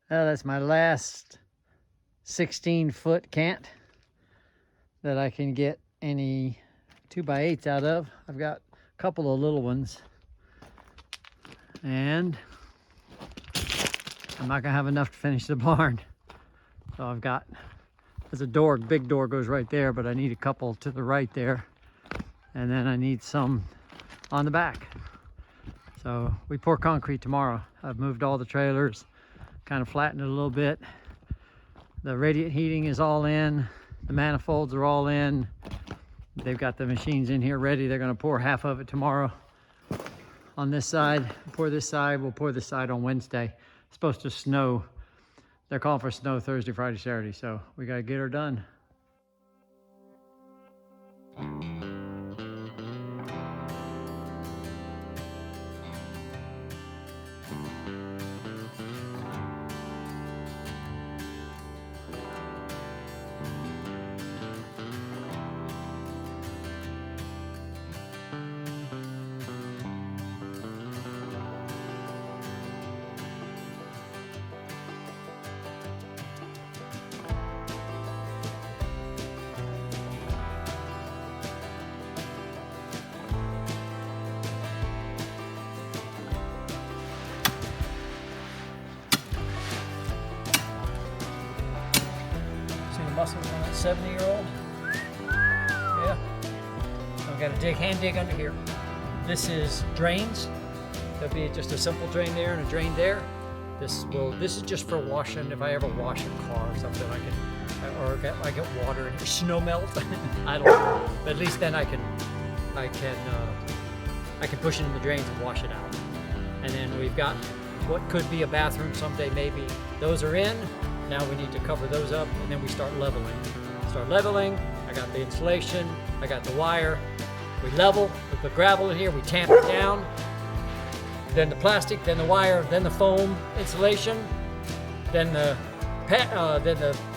That's my last 16-foot cant that I can get any 2x8s out of. I've got a couple of little ones, and I'm not gonna have enough to finish the barn. So I've got, there's a door, big door goes right there, but I need a couple to the right there. And then I need some on the back. So we pour concrete tomorrow. I've moved all the trailers, kind of flattened it a little bit. The radiant heating is all in. The manifolds are all in. They've got the machines in here ready. They're gonna pour half of it tomorrow on this side. Pour this side, we'll pour this side on Wednesday. It's supposed to snow. They're calling for snow Thursday, Friday, Saturday, so we gotta get her done. Muscles on that 70-year-old. Yeah. I've got a hand dig under here. This is drains. There'll be just a simple drain there and a drain there. This is just for washing. If I ever wash a car or something, I get water and snow melt. I don't know. But at least then I can push it in the drains and wash it out. And then we've got what could be a bathroom someday, maybe. Those are in. Now we need to cover those up, and then we start leveling. I got the insulation, I got the wire. We level, we put gravel in here, we tamp it down. Then the plastic, then the wire, then the foam insulation, then the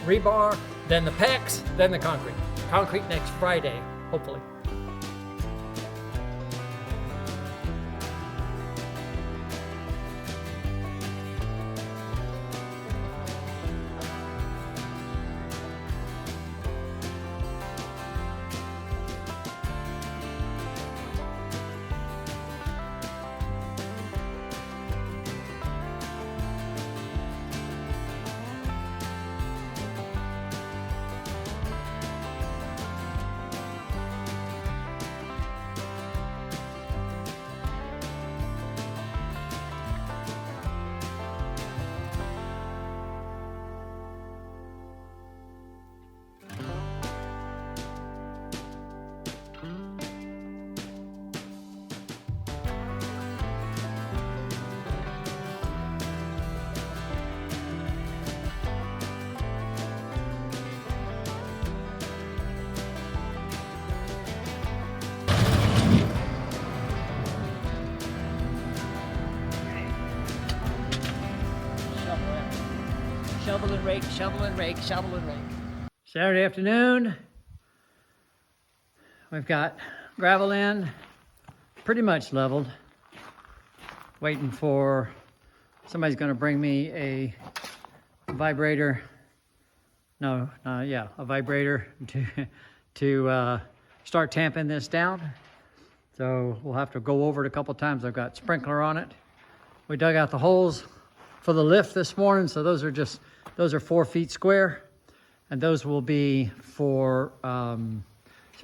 rebar, then the PEX, then the concrete. Concrete next Friday, hopefully. Shovel and rake, shovel and rake, shovel and rake. Saturday afternoon, we've got gravel in, pretty much leveled. Waiting for, somebody's gonna bring me a vibrator. A vibrator to start tamping this down. So we'll have to go over it a couple times. I've got sprinkler on it. We dug out the holes for the lift this morning, so those are 4 feet square, and those will be for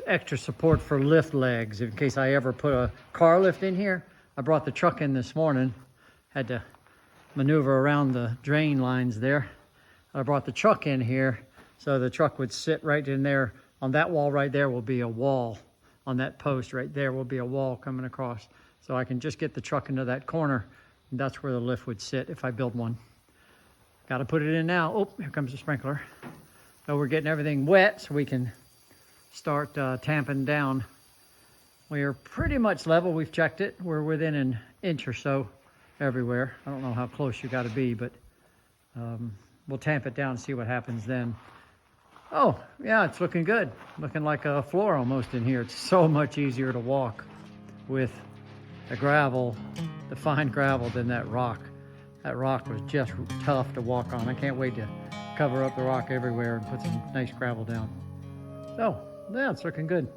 extra support for lift legs in case I ever put a car lift in here. I brought the truck in this morning, had to maneuver around the drain lines there. I brought the truck in here so the truck would sit right in there. On that wall right there will be a wall. On that post right there will be a wall coming across. So I can just get the truck into that corner. And that's where the lift would sit if I build one. Got to put it in now. Oh, here comes the sprinkler. So we're getting everything wet so we can start tamping down. We are pretty much level. We've checked it. We're within an inch or so everywhere. I don't know how close you got to be, but we'll tamp it down and see what happens then. Oh, yeah, it's looking good. Looking like a floor almost in here. It's so much easier to walk with the gravel, the fine gravel, than that rock. That rock was just tough to walk on. I can't wait to cover up the rock everywhere and put some nice gravel down. So, yeah, it's looking good.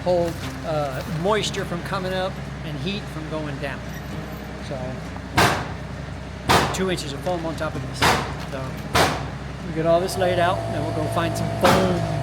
Hold moisture from coming up and heat from going down. So 2 inches of foam on top of this. So we get all this laid out, and then we'll go find some foam.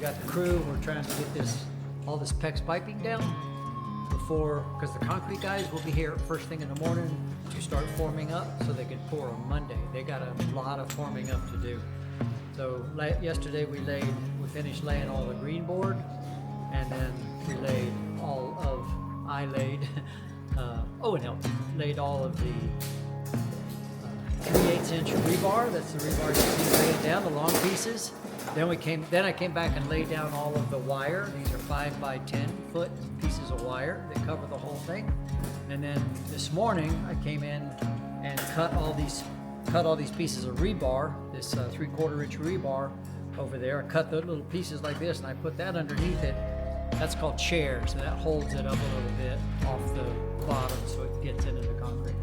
Got the crew, we're trying to get all this PEX piping down before, because the concrete guys will be here first thing in the morning to start forming up so they can pour on Monday. They got a lot of forming up to do. So yesterday we finished laying all the green board, and then we laid Owen helped laid all of the 3/8 inch rebar. That's the rebar you see laying down, the long pieces. Then I came back and laid down all of the wire. These are 5 by 10 foot pieces of wire that cover the whole thing. And then this morning I came in and cut all these pieces of rebar, this 3/4 inch rebar over there. I cut the little pieces like this and I put that underneath it. That's called chairs, and that holds it up a little bit off the bottom so it gets into the concrete.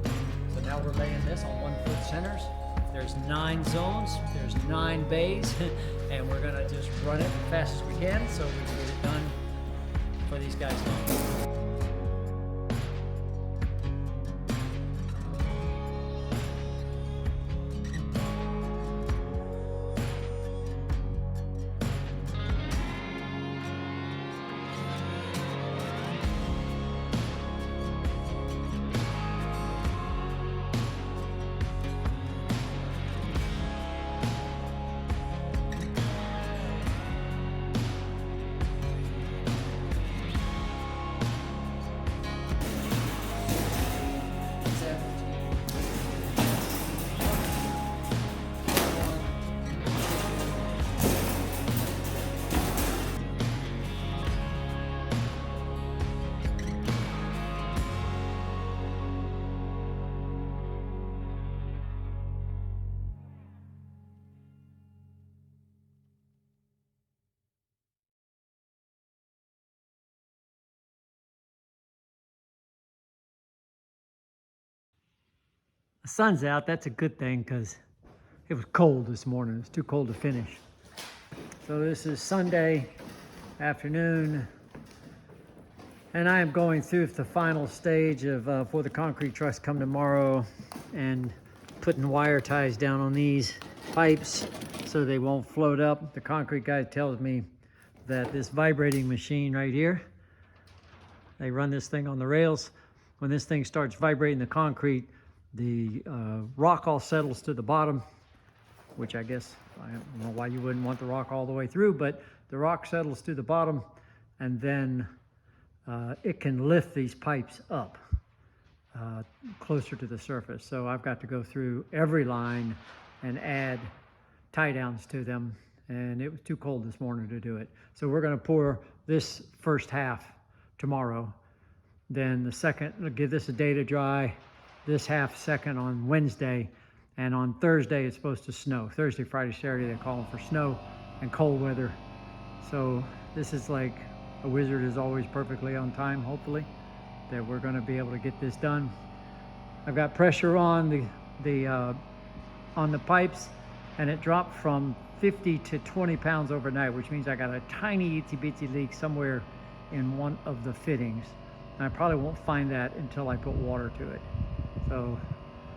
So now we're laying this on 1 foot centers. There's 9 zones, there's 9 bays, and we're gonna just run it as fast as we can so we can get it done for these guys. The sun's out, that's a good thing because it was cold this morning. It was too cold to finish. So this is Sunday afternoon, and I am going through the final stage of for the concrete trucks come tomorrow, and putting wire ties down on these pipes so they won't float up. The concrete guy tells me that this vibrating machine right here, they run this thing on the rails. When this thing starts vibrating the concrete, the rock all settles to the bottom, which I guess, I don't know why you wouldn't want the rock all the way through, but the rock settles to the bottom, and then it can lift these pipes up closer to the surface. So I've got to go through every line and add tie downs to them, and it was too cold this morning to do it. So we're going to pour this first half tomorrow, then the second, we'll give this a day to dry, this half second on Wednesday, And on Thursday, it's supposed to snow. Thursday, Friday, Saturday, they're calling for snow and cold weather. So this is like a wizard is always perfectly on time, hopefully, that we're going to be able to get this done. I've got pressure on the pipes, and it dropped from 50 to 20 pounds overnight, which means I got a tiny itsy bitsy leak somewhere in one of the fittings. And I probably won't find that until I put water to it. So,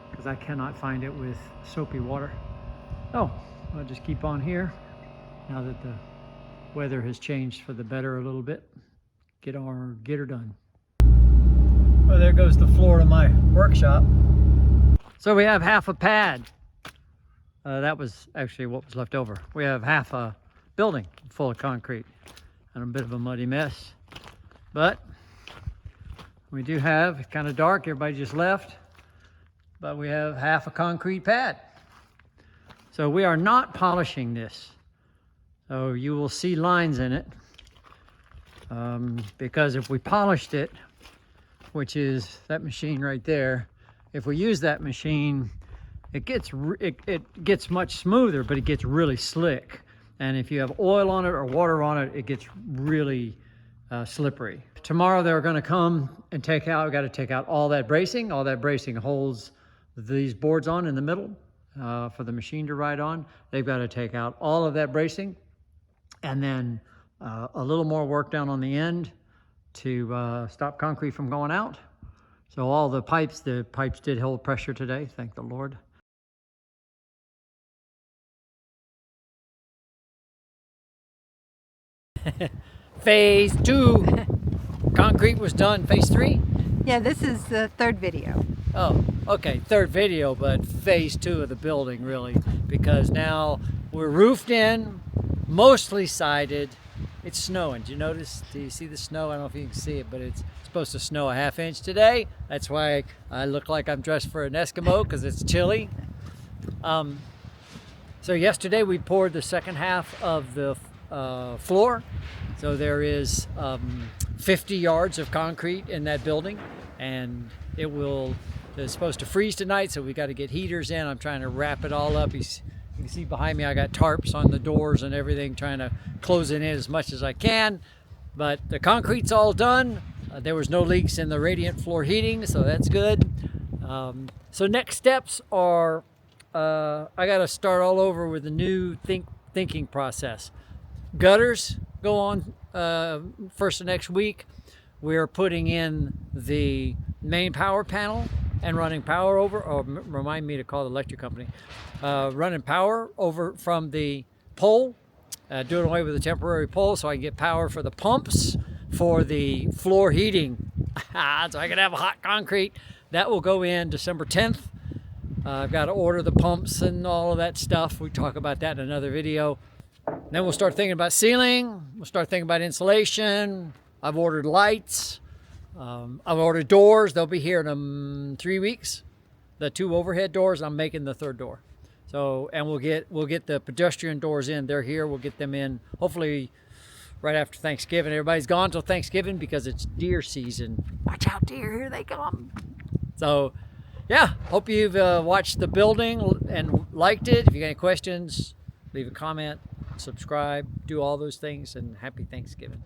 because I cannot find it with soapy water. Oh, I'll just keep on here now that the weather has changed for the better a little bit. Get her done. Well, there goes the floor of my workshop. So we have half a pad. That was actually what was left over. We have half a building full of concrete and a bit of a muddy mess. But we do have, it's kind of dark, everybody just left, but we have half a concrete pad. So we are not polishing this. So you will see lines in it, because if we polished it, which is that machine right there, if we use that machine, it gets much smoother, but it gets really slick. And if you have oil on it or water on it, it gets really slippery. Tomorrow they're going to come and take out, we've got to take out all that bracing. All that bracing holds these boards on in the middle for the machine to ride on. They've got to take out all of that bracing, and then a little more work down on the end to stop concrete from going out. So all the pipes did hold pressure today, thank the Lord. Phase 2. Concrete was done. Phase 3? Yeah, this is the third video. Oh, okay, third video, but phase 2 of the building, really, because now we're roofed in, mostly sided. It's snowing. Do you see the snow? I don't know if you can see it, but it's supposed to snow a ½ inch today. That's why I look like I'm dressed for an Eskimo, because it's chilly. So yesterday we poured the second half of the floor. So there is 50 yards of concrete in that building, and it's supposed to freeze tonight, so we got to get heaters in. I'm trying to wrap it all up. You can see behind me I got tarps on the doors and everything, trying to close it in as much as I can. But the concrete's all done. There was no leaks in the radiant floor heating, so that's good. So next steps are I got to start all over with a new thinking process. Gutters go on first of next week. We're putting in the main power panel and running power over, or remind me to call the electric company, running power over from the pole, doing away with the temporary pole so I can get power for the pumps for the floor heating. So I can have a hot concrete. That will go in December 10th. I've got to order the pumps and all of that stuff. We talk about that in another video. Then we'll start thinking about ceiling. We'll start thinking about insulation. I've ordered lights. I've ordered doors. They'll be here in 3 weeks. The 2 overhead doors. I'm making the 3rd door. So, and we'll get the pedestrian doors in. They're here. We'll get them in hopefully right after Thanksgiving. Everybody's gone till Thanksgiving because it's deer season. Watch out, deer! Here they come. So, yeah. Hope you've watched the building and liked it. If you got any questions, leave a comment. Subscribe, do all those things, and happy Thanksgiving.